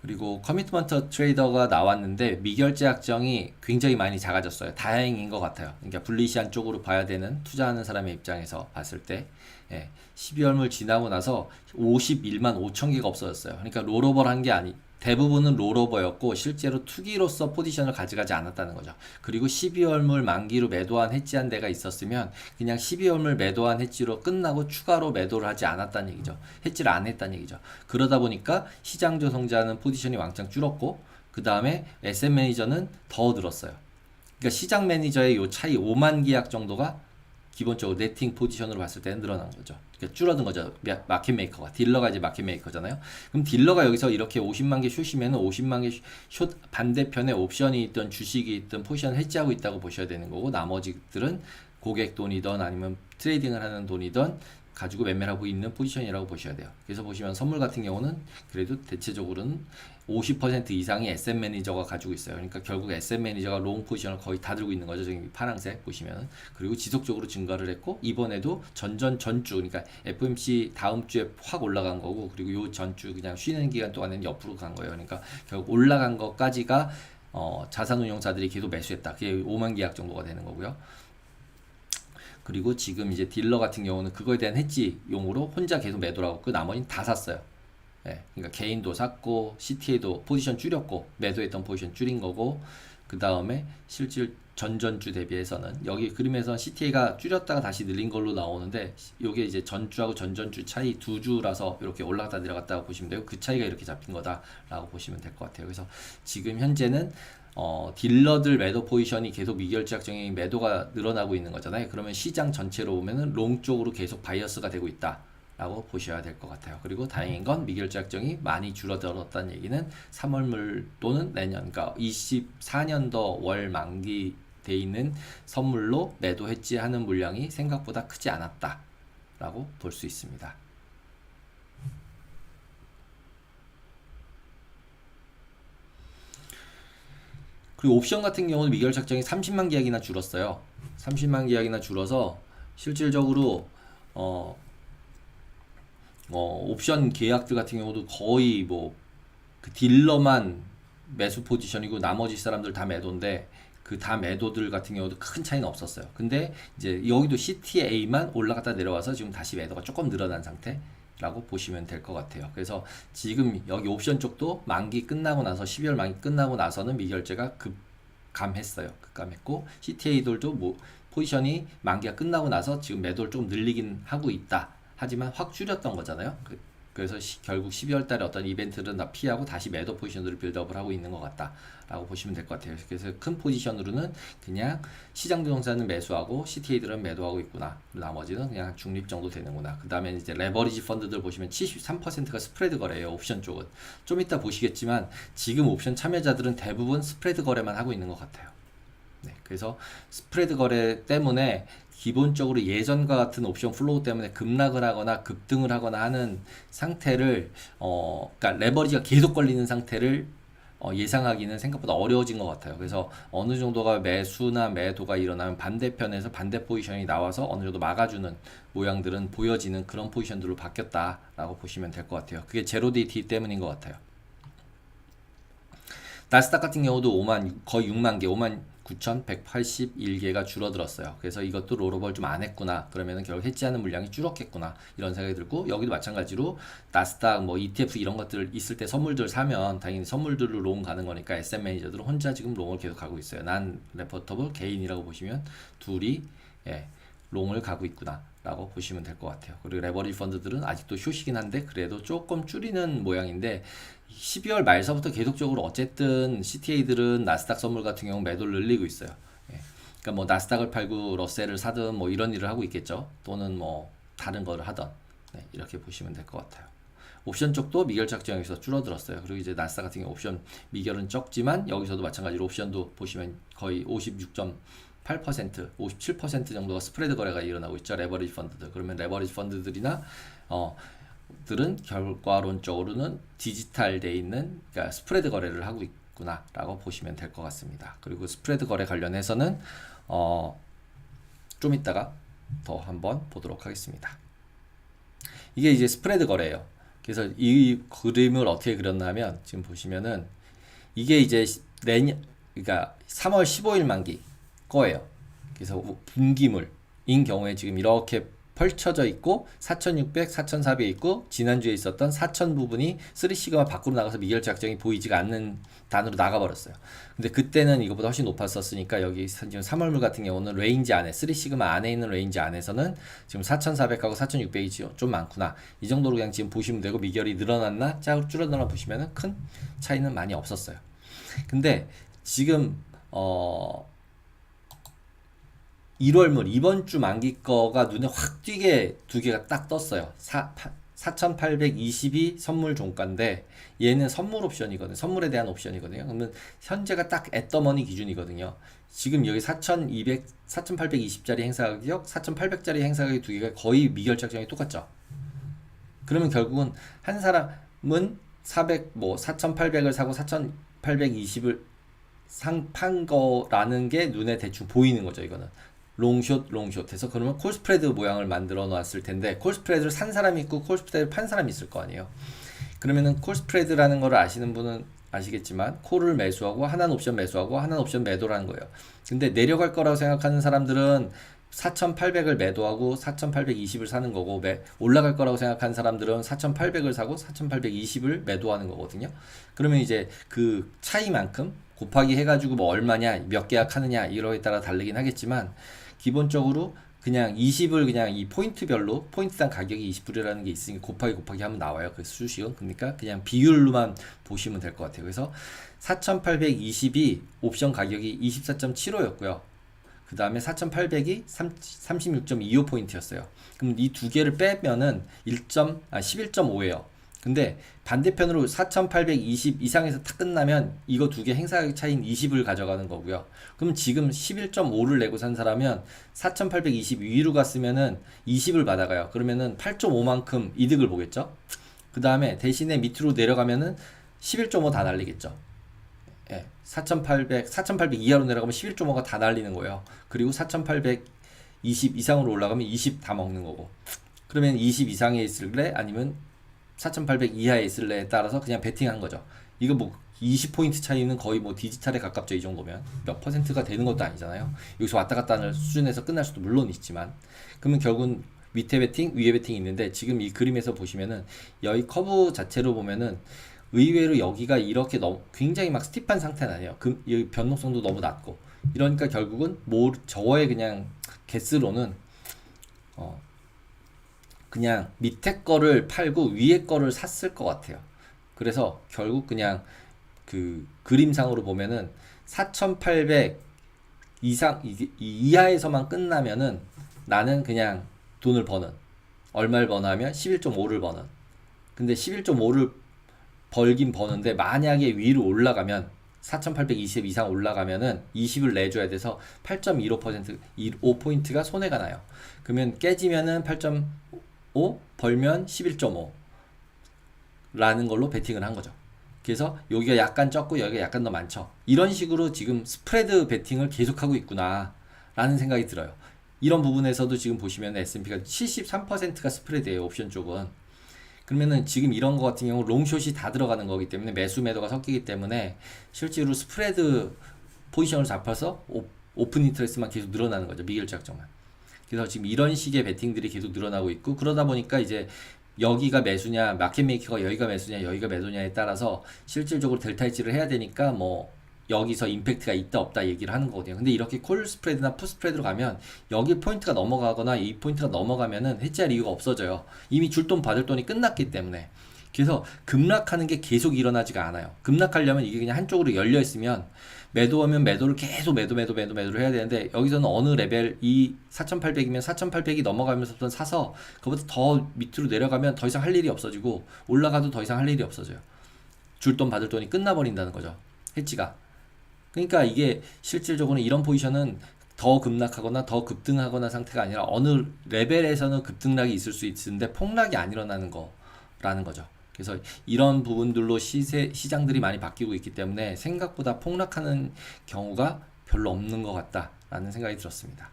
그리고 커미트먼트 트레이더가 나왔는데 미결제 약정이 굉장히 많이 작아졌어요. 다행인 것 같아요. 그러니까 불리시한 쪽으로 봐야 되는 투자하는 사람의 입장에서 봤을 때 12월물 지나고 나서 51만 5천 개가 없어졌어요. 그러니까 롤오버를 한 게 아니 대부분은 롤오버였고 실제로 투기로서 포지션을 가져가지 않았다는 거죠. 그리고 12월물 만기로 매도한 해지한 데가 있었으면 그냥 12월물 매도한 해지로 끝나고 추가로 매도를 하지 않았다는 얘기죠. 해지를 안 했다는 얘기죠. 그러다 보니까 시장 조성자는 포지션이 왕창 줄었고 그 다음에 SM 매니저는 더 늘었어요. 그러니까 시장 매니저의 요 차이 5만 계약 정도가 기본적으로 네팅 포지션으로 봤을 때는 늘어난 거죠. 그러니까 줄어든 거죠. 마켓 메이커가. 딜러가 이제 마켓 메이커잖아요. 그럼 딜러가 여기서 이렇게 50만 개 숏이면 50만 개 숏 반대편에 옵션이 있던 주식이 있던 포지션을 해지하고 있다고 보셔야 되는 거고 나머지들은 고객 돈이든 아니면 트레이딩을 하는 돈이든 가지고 매매를 하고 있는 포지션이라고 보셔야 돼요. 그래서 보시면 선물 같은 경우는 그래도 대체적으로는 50% 이상이 SM 매니저가 가지고 있어요. 그러니까 결국 SM 매니저가 롱 포지션을 거의 다 들고 있는 거죠. 저기 파란색 보시면. 그리고 지속적으로 증가를 했고 이번에도 전주 그러니까 FOMC 다음 주에 확 올라간 거고 그리고 요 전주 그냥 쉬는 기간 동안에는 옆으로 간 거예요. 그러니까 결국 올라간 것까지가 자산운용사들이 계속 매수했다. 그게 5만 계약 정도가 되는 거고요. 그리고 지금 이제 딜러 같은 경우는 그거에 대한 해지용으로 혼자 계속 매도를 하고 그 나머지는 다 샀어요. 그러니까 개인도 샀고 CTA도 포지션 줄였고 매도했던 포지션 줄인 거고 그 다음에 실질 전전주 대비해서는 여기 그림에서 CTA가 줄였다가 다시 늘린 걸로 나오는데 이게 이제 전주하고 전전주 차이 두 주라서 이렇게 올라갔다 내려갔다 보시면 되고 그 차이가 이렇게 잡힌 거다라고 보시면 될 것 같아요. 그래서 지금 현재는 딜러들 매도 포지션이 계속 미결제 약정이 매도가 늘어나고 있는 거잖아요. 그러면 시장 전체로 보면은 롱 쪽으로 계속 바이어스가 되고 있다. 라고 보셔야 될 것 같아요. 그리고 다행인 건 미결제 약정이 많이 줄어들었다는 얘기는 3월물 또는 내년, 그러니까 24년도 월 만기 돼 있는 선물로 매도 해지하는 물량이 생각보다 크지 않았다. 라고 볼 수 있습니다. 그리고 옵션 같은 경우는 미결 작정이 30만 계약이나 줄었어요. 30만 계약이나 줄어서 실질적으로 옵션 계약들 같은 경우도 거의 뭐 그 딜러만 매수 포지션이고 나머지 사람들 다 매도인데 그 다 매도들 같은 경우도 큰 차이는 없었어요. 근데 이제 여기도 CTA만 올라갔다 내려와서 지금 다시 매도가 조금 늘어난 상태라고 보시면 될 것 같아요. 그래서 지금 여기 옵션 쪽도 만기 끝나고 나서 12월 만기 끝나고 나서는 미결제가 급감했어요. 급감했고 CTA들도 뭐 포지션이 만기가 끝나고 나서 지금 매도를 좀 늘리긴 하고 있다. 하지만 확 줄였던 거잖아요. 그래서 결국 12월 달에 어떤 이벤트를 다 피하고 다시 매도 포지션으로 빌드업을 하고 있는 것 같다 라고 보시면 될 것 같아요. 그래서 큰 포지션으로는 그냥 시장 조정사는 매수하고 CTA들은 매도하고 있구나. 나머지는 그냥 중립 정도 되는구나. 그 다음에 이제 레버리지 펀드들 보시면 73%가 스프레드 거래예요. 옵션 쪽은. 좀 이따 보시겠지만 지금 옵션 참여자들은 대부분 스프레드 거래만 하고 있는 것 같아요. 그래서 스프레드 거래 때문에 기본적으로 예전과 같은 옵션 플로우 때문에 급락을 하거나 급등을 하거나 하는 상태를 그러니까 레버리지가 계속 걸리는 상태를 예상하기는 생각보다 어려워진 것 같아요. 그래서 어느 정도가 매수나 매도가 일어나면 반대편에서 반대 포지션이 나와서 어느 정도 막아주는 모양들은 보여지는 그런 포지션들로 바뀌었다라고 보시면 될 것 같아요. 그게 제로 DT 때문인 것 같아요. 나스닥 같은 경우도 거의 6만 개, 5만 9,181개가 줄어들었어요. 그래서 이것도 롤오버를 좀 안 했구나. 그러면은 결국 해지하는 물량이 줄었겠구나. 이런 생각이 들고 여기도 마찬가지로 나스닥 뭐 ETF 이런 것들 있을 때 선물들 사면 당연히 선물들로 롱 가는 거니까 SM 매니저들은 혼자 지금 롱을 계속 가고 있어요. 난 레포터블 개인이라고 보시면 둘이 롱을 가고 있구나 라고 보시면 될 것 같아요. 그리고 레버리지 펀드들은 아직도 숏이긴 한데 그래도 조금 줄이는 모양인데 12월 말서부터 계속적으로 어쨌든 CTA들은 나스닥 선물 같은 경우 매도를 늘리고 있어요. 그러니까 뭐 나스닥을 팔고 러셀을 사든 뭐 이런 일을 하고 있겠죠. 또는 뭐 다른 거를 하든 이렇게 보시면 될 것 같아요. 옵션 쪽도 미결 작정에서 줄어들었어요. 그리고 이제 나스닥 같은 경우 옵션 미결은 적지만 여기서도 마찬가지로 옵션도 보시면 거의 56.8%, 57% 정도가 스프레드 거래가 일어나고 있죠. 레버리지 펀드들. 그러면 레버리지 펀드들이나 들은 결과론적으로는 디지털 돼 있는 그러니까 스프레드 거래를 하고 있구나 라고 보시면 될 것 같습니다. 그리고 스프레드 거래 관련해서는 좀 이따가 더 한번 보도록 하겠습니다. 이게 이제 스프레드 거래예요. 그래서 이 그림을 어떻게 그렸냐면 지금 보시면은 이게 이제 내년 그러니까 3월 15일 만기 거예요. 그래서 분기물인 경우에 지금 이렇게 펼쳐져 있고 4600, 4400 있고 지난주에 있었던 4000 부분이 3시그마 밖으로 나가서 미결제 약정이 보이지가 않는 단으로 나가버렸어요. 근데 그때는 이거보다 훨씬 높았었으니까 여기 지금 3월물 같은 경우는 레인지 안에 3시그마 안에 있는 레인지 안에서는 지금 4400하고 4600이 좀 많구나. 이 정도로 그냥 지금 보시면 되고 미결이 늘어났나 줄어들었나 보시면은 큰 차이는 많이 없었어요. 근데 지금 1월물 이번 주 만기 거가 눈에 확 띄게 두 개가 딱 떴어요. 4820이 선물 종가인데 얘는 선물 옵션이거든요. 선물에 대한 옵션이거든요. 그러면 현재가 딱 앳더머니 기준이거든요. 지금 여기 4200, 4820짜리 행사 가격, 4800짜리 행사 가격 두 개가 거의 미결작정이 똑같죠. 그러면 결국은 한 사람은 4800을 사고 4820을 판 거라는 게 눈에 대충 보이는 거죠. 이거는 롱숏 해서 그러면 콜스프레드 모양을 만들어 놨을 텐데 콜스프레드를 산 사람이 있고 콜스프레드를 판 사람이 있을 거 아니에요. 그러면은 콜스프레드라는 거를 아시는 분은 아시겠지만 콜을 매수하고 하나는 옵션 매수하고 하나는 옵션 매도라는 거예요. 근데 내려갈 거라고 생각하는 사람들은 4800을 매도하고 4820을 사는 거고 올라갈 거라고 생각하는 사람들은 4800을 사고 4820을 매도하는 거거든요. 그러면 이제 그 차이만큼 곱하기 해가지고 뭐 얼마냐 몇 계약 하느냐 이거에 따라 다르긴 하겠지만 기본적으로 그냥 20을 그냥 이 포인트별로 포인트당 가격이 20불이라는 게 있으니까 곱하기 하면 나와요. 그 수식은. 그러니까 그냥 비율로만 보시면 될 것 같아요. 그래서 4820이 옵션 가격이 24.75였고요. 그 다음에 4800이 36.25포인트였어요. 그럼 이 두 개를 빼면은 11.5예요. 근데 반대편으로 4820 이상에서 딱 끝나면 이거 두 개 행사 가격 차이인 20을 가져가는 거고요. 그럼 지금 11.5를 내고 산 사람은 4820 위로 갔으면은 20을 받아가요. 그러면은 8.5만큼 이득을 보겠죠. 그 다음에 대신에 밑으로 내려가면은 11.5 다 날리겠죠. 예, 4800 이하로 내려가면 11.5가 다 날리는 거예요. 그리고 4820 이상으로 올라가면 20 다 먹는 거고. 그러면 20 이상에 있을래? 아니면 4800 이하에 있을래에 따라서 그냥 베팅한 거죠. 이거 뭐 20포인트 차이는 거의 뭐 디지털에 가깝죠. 이 정도면 몇 퍼센트가 되는 것도 아니잖아요. 여기서 왔다 갔다 하는 수준에서 끝날 수도 물론 있지만 그러면 결국은 밑에 베팅 위에 베팅이 있는데 지금 이 그림에서 보시면은 여기 커브 자체로 보면은 의외로 여기가 이렇게 너무 굉장히 막 스티프한 상태는 아니에요. 이 변동성도 너무 낮고 이러니까 결국은 저의 그냥 개스로는 그냥 밑에 거를 팔고 위에 거를 샀을 것 같아요. 그래서 결국 그냥 그 그림상으로 보면은 4800 이하에서만 끝나면은 나는 그냥 돈을 버는 얼마를 버나면 11.5를 버는 근데 11.5를 벌긴 버는데 만약에 위로 올라가면 4820 이상 올라가면은 20을 내줘야 돼서 8.15% 5포인트가 손해가 나요. 그러면 깨지면은 8.5 벌면 11.5 라는 걸로 베팅을 한 거죠. 그래서 여기가 약간 적고 여기가 약간 더 많죠. 이런 식으로 지금 스프레드 베팅을 계속하고 있구나 라는 생각이 들어요. 이런 부분에서도 지금 보시면 S&P가 73%가 스프레드예요. 옵션 쪽은. 그러면은 지금 이런 거 같은 경우 롱숏이 다 들어가는 거기 때문에 매수 매도가 섞이기 때문에 실제로 스프레드 포지션을 잡아서 오픈 인트레스트만 계속 늘어나는 거죠. 미결제약정만. 그래서 지금 이런 식의 베팅들이 계속 늘어나고 있고 그러다 보니까 이제 여기가 매수냐 마켓 메이커가 여기가 매수냐 여기가 매도냐에 따라서 실질적으로 델타 헤지를 해야 되니까 뭐 여기서 임팩트가 있다 없다 얘기를 하는 거거든요. 근데 이렇게 콜 스프레드나 풋 스프레드로 가면 여기 포인트가 넘어가거나 이 포인트가 넘어가면은 해지할 이유가 없어져요. 이미 줄 돈 받을 돈이 끝났기 때문에. 그래서 급락하는 게 계속 일어나지가 않아요. 급락하려면 이게 그냥 한쪽으로 열려 있으면 매도하면 매도를 계속 매도를 해야 되는데 여기서는 어느 레벨 이 4800이면 4800이 넘어가면서부터 사서 그보다 더 밑으로 내려가면 더 이상 할 일이 없어지고 올라가도 더 이상 할 일이 없어져요. 줄 돈 받을 돈이 끝나버린다는 거죠. 해지가. 그러니까 이게 실질적으로 이런 포지션은 더 급락하거나 더 급등하거나 상태가 아니라 어느 레벨에서는 급등락이 있을 수 있는데 폭락이 안 일어나는 거라는 거죠. 그래서 이런 부분들로 시장들이 많이 바뀌고 있기 때문에 생각보다 폭락하는 경우가 별로 없는 것 같다라는 생각이 들었습니다.